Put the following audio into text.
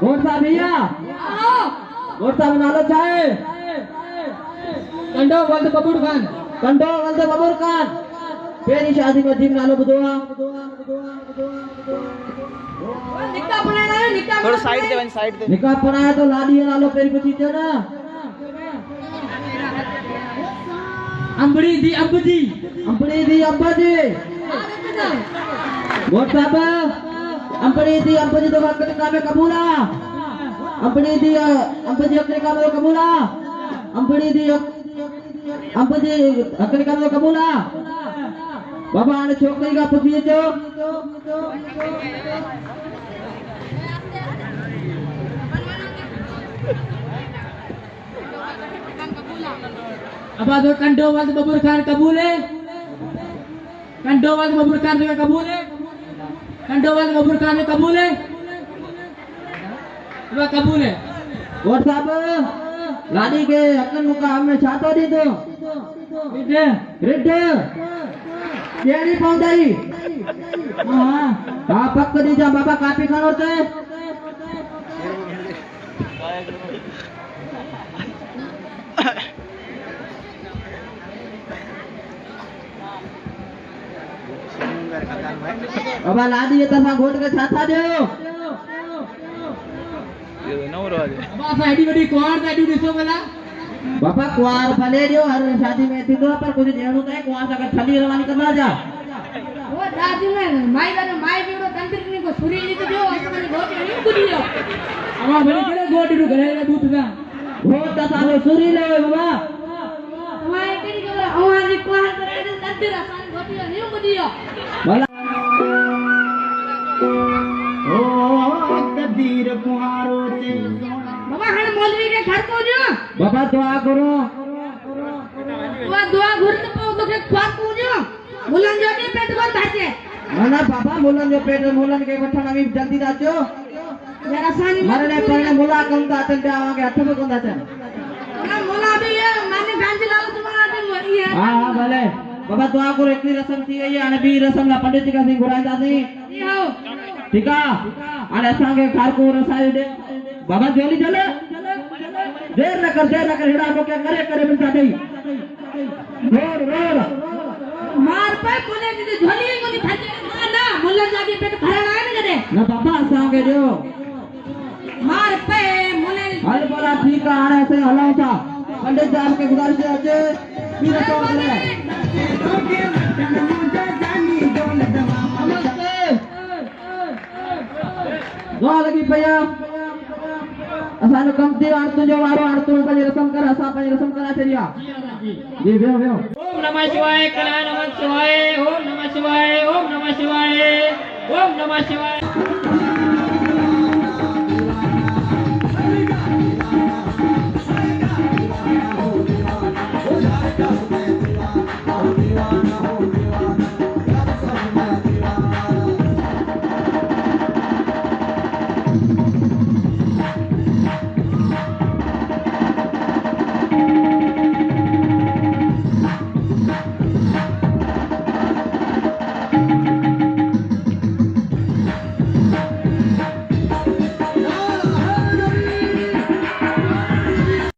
गोरसा भैया गोरसा बना लो चाय। कंडो वल्द बबूर खान कंडो वल्द बबूर खान पेरी शादी में जीव नालो बुदवा निक्का बनाया निक्का थोड़ा साइड दे साइड दे निकाह पढ़ाया तो लादी नालो पेरी को चीते ना अंबड़ी दी अब्बजी गोरसा बा अंबड़ी दी अब्बजी तो हक का में कबूला अंबड़ी दी अब्बजी हक का में कबूला अंबड़ी दी अब्बजी हक का में कबूला बाबा ने छोकरी का पूछिए जो अब तो कंडो वल्द बबूर खान कबूल है कंडो वल्द बबूर खान का कबूल है कंडो वल्द बबूर खान का कबूल है वह कबूल है और साहब लाडी के अकन मुका हमें छातो दी दो रिड केड़ी पौंदाई हां पक्क दी जा बाबा काफी खानो ते बाबा लादी ये तसा घोट के छाता दे ये नौ रोज बाबा एडी बड़ी कोर एडी दिसो वाला बाबा कुआर भले दियो हर शादी में थी दो पर कुछ देणो तो कुआर सा छली रवानी करना जा वो दादी में माई दादा माई बीड़ो तंत्री को छुरी ली तो जो असमने गोटी नहीं कुदियो अमा बड़ी केले गोटी नु घरे दूध का घोट तसा लो सुरी ले बाबा माई केडी के अवाजी कुआर करे तंत्री असान गोटी नहीं कुदियो भला ओ कदीर कुहारो ते बाबा हन मौलवी के घर को जो बाबा दुआ करो वो दुआ घुरत पो तो के ख्वात को जो मुलन जो के पेट को धाचे ना बाबा मुलन जो पेट मुलन के वठन अभी जल्दी दाचो जरा सानी मरने पड़ने मुला कम दाते आवा के हाथ में कौन दाते ना मोला भी है माने गांधी लाल तुम्हारा दिन वही है हां भले बाबा दुआ करो इतनी रस्म थी गई है अने बी रस्म ला पंडित जी का सिंह घुराइंदा सी ये हो ठीक है अने असा के घर को रसाई दे बाबा जोली चले देर न कर हेड़ा को क्या करे मिलता नहीं रोड मार पे बोले कि झोली को नहीं थाचे ना मुल्ला जाके पेट भरा ना करे ना बाबा असा के जो मार पे मुले हल बोला ठीक है आने से हलाओ था पंडित जी आपके गुजारिश है अच्छे फिर तो करे दो लगी भैया असानो कमती आरतु जो वारो आरतु पंज रसम कर असा पंज रसम करा चलिया जी वेहो ओम नमः शिवाय कला नमः शिवाय ओम नमः शिवाय ओम नमः शिवाय ओम नमः शिवाय